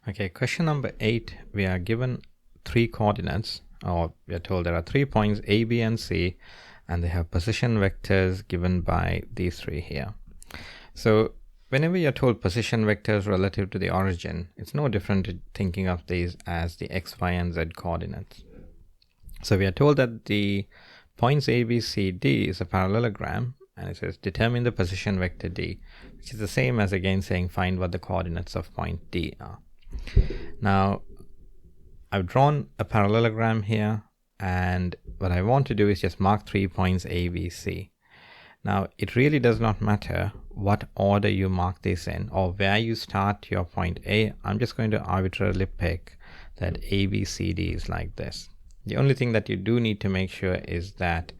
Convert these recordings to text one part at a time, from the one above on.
Okay, question number 8, we are given 3 coordinates, or we are told there are 3 points A, B, and C, and they have position vectors given by these 3 here. So whenever you're told position vectors relative to the origin, it's no different to thinking of these as the X, Y, and Z coordinates. So we are told that the points A, B, C, D is a parallelogram, and it says determine the position vector D, which is the same as again saying find what the coordinates of point D are. Now, I've drawn a parallelogram here, and what I want to do is just mark 3 points A, B, C. Now, it really does not matter what order you mark this in or where you start your point A. I'm just going to arbitrarily pick that A, B, C, D is like this. The only thing that you do need to make sure is that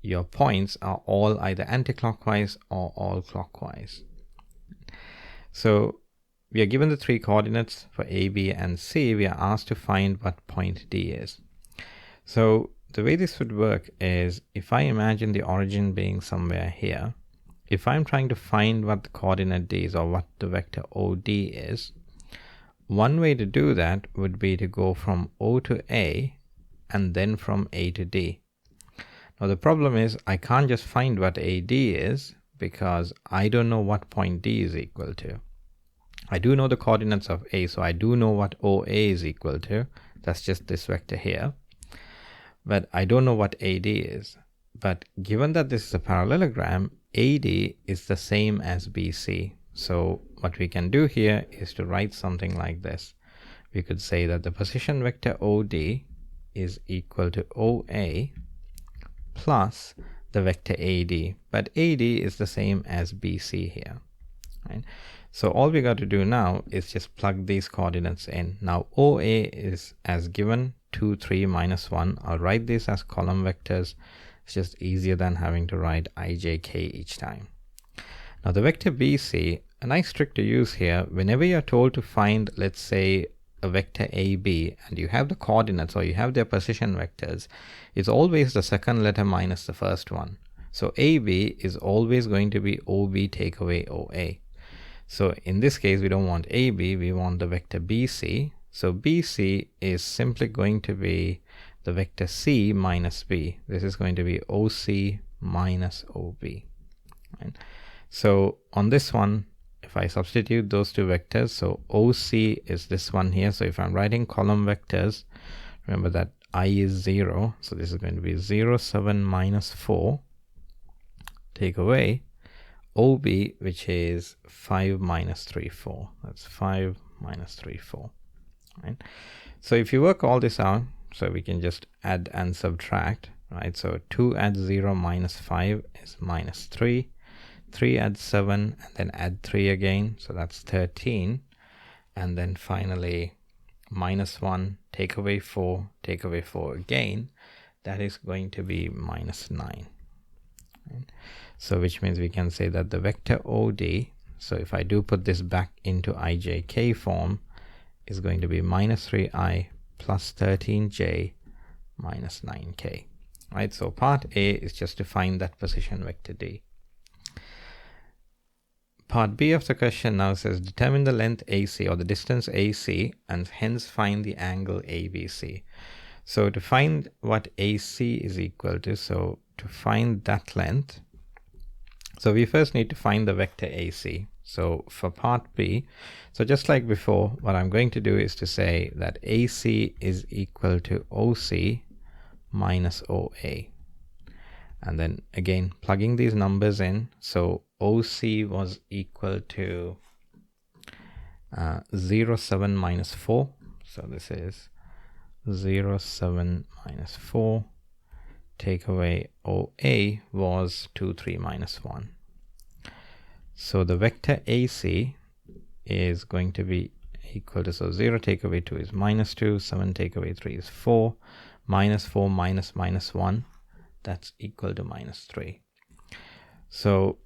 your points are all either anti-clockwise or all clockwise. So we are given the 3 coordinates for A, B, and C. We are asked to find what point D is. So the way this would work is, if I imagine the origin being somewhere here, if I'm trying to find what the coordinate D is or what the vector OD is, one way to do that would be to go from O to A and then from A to D. Now the problem is I can't just find what AD is because I don't know what point D is equal to. I do know the coordinates of A, so I do know what OA is equal to. That's just this vector here. But I don't know what AD is. But given that this is a parallelogram, AD is the same as BC. So what we can do here is to write something like this. We could say that the position vector OD is equal to OA plus the vector AD. But AD is the same as BC here. Right? So all we got to do now is just plug these coordinates in. Now OA is as given 2, 3, minus 1. I'll write this as column vectors. It's just easier than having to write IJK each time. Now the vector BC, a nice trick to use here, whenever you're told to find, let's say, a vector AB and you have the coordinates or you have their position vectors, it's always the second letter minus the first one. So AB is always going to be OB take away OA. So in this case, we don't want AB, we want the vector BC. So BC is simply going to be the vector C minus B. This is going to be OC minus OB. Right? So on this one, if I substitute those 2 vectors, so OC is this one here. So if I'm writing column vectors, remember that I is 0. So this is going to be 0, 7, minus 4. Take away OB, which is 5 minus 3, 4. That's 5 minus 3, 4. Right? So if you work all this out, so we can just add and subtract, right? So 2 add 0 minus 5 is minus 3. 3 add 7 and then add 3 again. So that's 13. And then finally minus 1, take away 4 again. That is going to be minus 9. Right? So which means we can say that the vector OD, so if I do put this back into IJK form, is going to be minus 3i plus 13j minus 9k. Right? So part A is just to find that position vector D. Part B of the question now says determine the length AC or the distance AC and hence find the angle ABC. So to find what AC is equal to, so to find that length, so we first need to find the vector AC. So for part B, so just like before, what I'm going to do is to say that AC is equal to OC minus OA. And then again, plugging these numbers in. So OC was equal to 0, 7, minus 4. So this is 0, 7, minus 4. Take away OA was 2, 3, minus 1. So the vector AC is going to be equal to, so 0 take away 2 is minus 2, 7 take away 3 is 4, minus 4 minus minus 1, that's equal to minus 3. So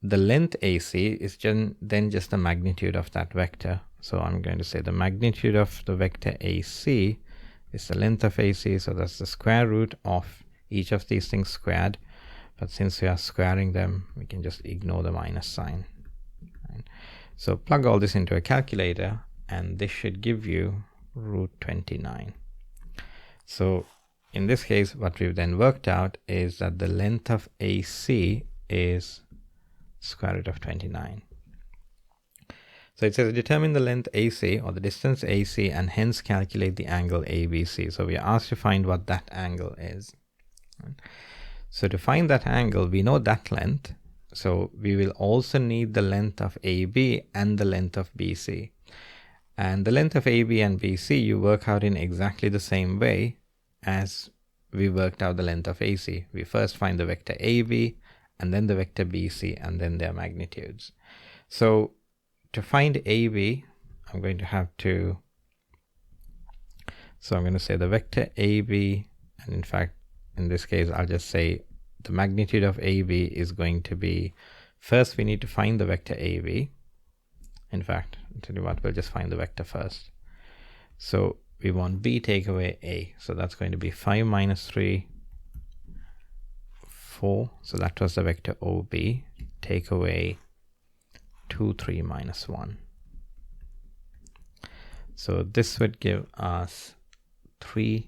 the length AC is then just the magnitude of that vector. So I'm going to say the magnitude of the vector AC is the length of AC, so that's the square root of each of these things squared. But since we are squaring them, we can just ignore the minus sign. Right? So plug all this into a calculator and this should give you root 29. So in this case, what we've then worked out is that the length of AC is square root of 29. So it says determine the length AC or the distance AC and hence calculate the angle ABC. So we are asked to find what that angle is. So to find that angle, we know that length. So we will also need the length of AB and the length of BC. And the length of AB and BC you work out in exactly the same way as we worked out the length of AC. We first find the vector AB and then the vector BC and then their magnitudes. So to find AB, I'm going to have to, so I'm going to say the vector AB, and in fact, in this case, I'll just say the magnitude of AB is going to be, first we need to find the vector AB. In fact, to do what, we'll just find the vector first. So we want B take away A. So that's going to be 5 minus 3, 4. So that was the vector OB. Take away 2, 3 minus 1. So this would give us 3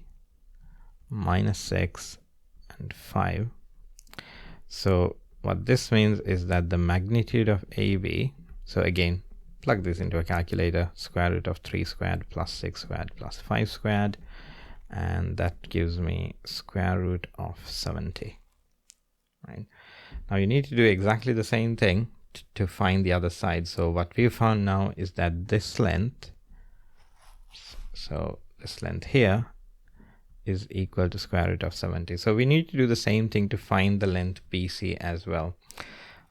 minus 6 and 5. So what this means is that the magnitude of AB, so again, plug this into a calculator, square root of 3 squared plus 6 squared plus 5 squared, and that gives me square root of 70. Right? Now you need to do exactly the same thing to find the other side. So what we found now is that this length, so this length here is equal to square root of 70. So we need to do the same thing to find the length BC as well.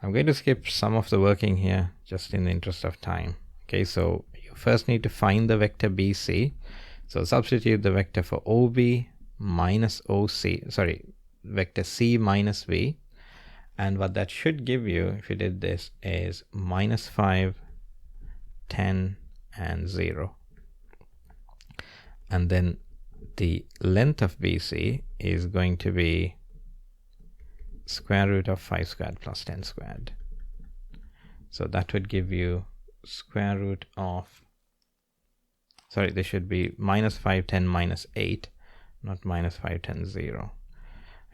I'm going to skip some of the working here just in the interest of time. Okay, so you first need to find the vector BC. So substitute the vector for OB minus OC, sorry, vector C minus V. And what that should give you, if you did this, is minus 5, 10, and 0. And then the length of BC is going to be square root of 5 squared plus 10 squared. So that would give you square root of, sorry, this should be minus 5, 10, minus 8, not minus 5, 10, 0.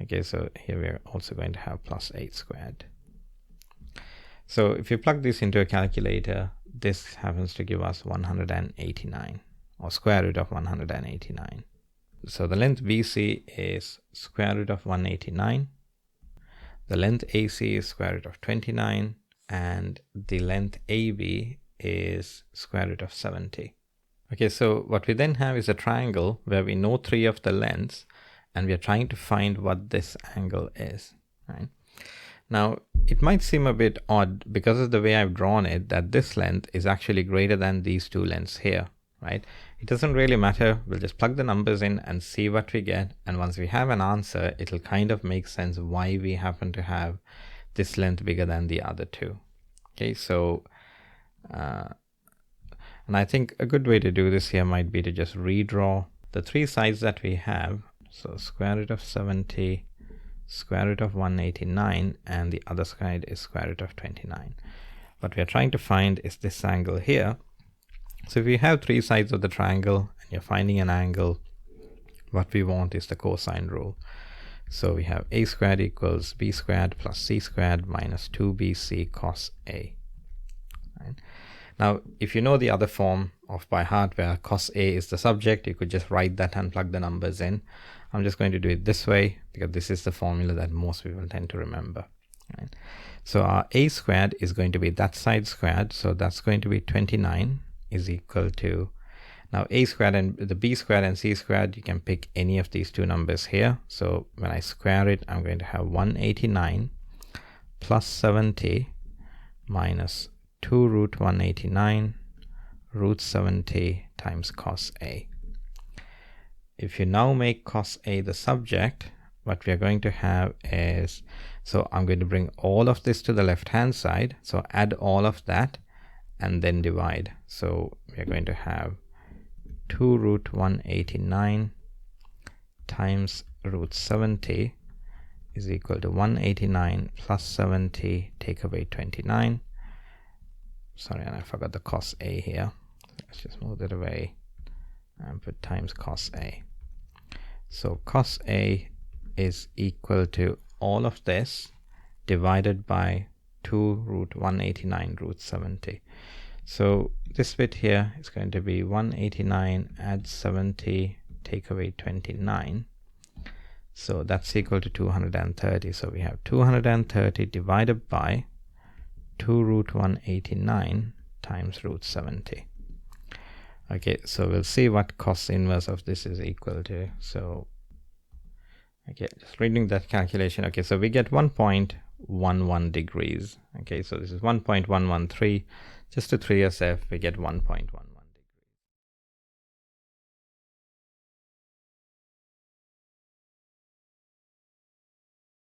Okay, so here we are also going to have plus 8 squared. So if you plug this into a calculator, this happens to give us 189, or square root of 189. So the length BC is square root of 189. The length AC is square root of 29. And the length AB is square root of 70. Okay, so what we then have is a triangle where we know 3 of the lengths, and we are trying to find what this angle is, right? Now, it might seem a bit odd because of the way I've drawn it that this length is actually greater than these 2 lengths here, right? It doesn't really matter. We'll just plug the numbers in and see what we get. And once we have an answer, it'll kind of make sense why we happen to have this length bigger than the other 2. Okay, so, and I think a good way to do this here might be to just redraw the 3 sides that we have. So square root of 70, square root of 189, and the other side is square root of 29. What we are trying to find is this angle here. So if you have 3 sides of the triangle and you're finding an angle, what we want is the cosine rule. So we have a squared equals b squared plus c squared minus 2bc cos a. Right? Now, if you know the other form of by heart where cos a is the subject, you could just write that and plug the numbers in. I'm just going to do it this way because this is the formula that most people tend to remember. Right? So our a squared is going to be that side squared. So that's going to be 29 is equal to, now a squared and the b squared and c squared, you can pick any of these 2 numbers here. So when I square it, I'm going to have 189 plus 70 minus 2 root 189 root 70 times cos a. If you now make cos a the subject, what we are going to have is, so I'm going to bring all of this to the left hand side. So add all of that and then divide. So we are going to have 2 root 189 times root 70 is equal to 189 plus 70, take away 29. Sorry, and I forgot the cos a here. let's just move that away and put times cos A. So cos A is equal to all of this divided by 2 root 189 root 70. So this bit here is going to be 189 add 70 take away 29. So that's equal to 230. So we have 230 divided by 2 root 189 times root 70. Okay, so we'll see what cos inverse of this is equal to. So okay, just reading that calculation. Okay, so we get 1.11 degrees. Okay, so this is 1.113. Just to 3SF, we get 1.11.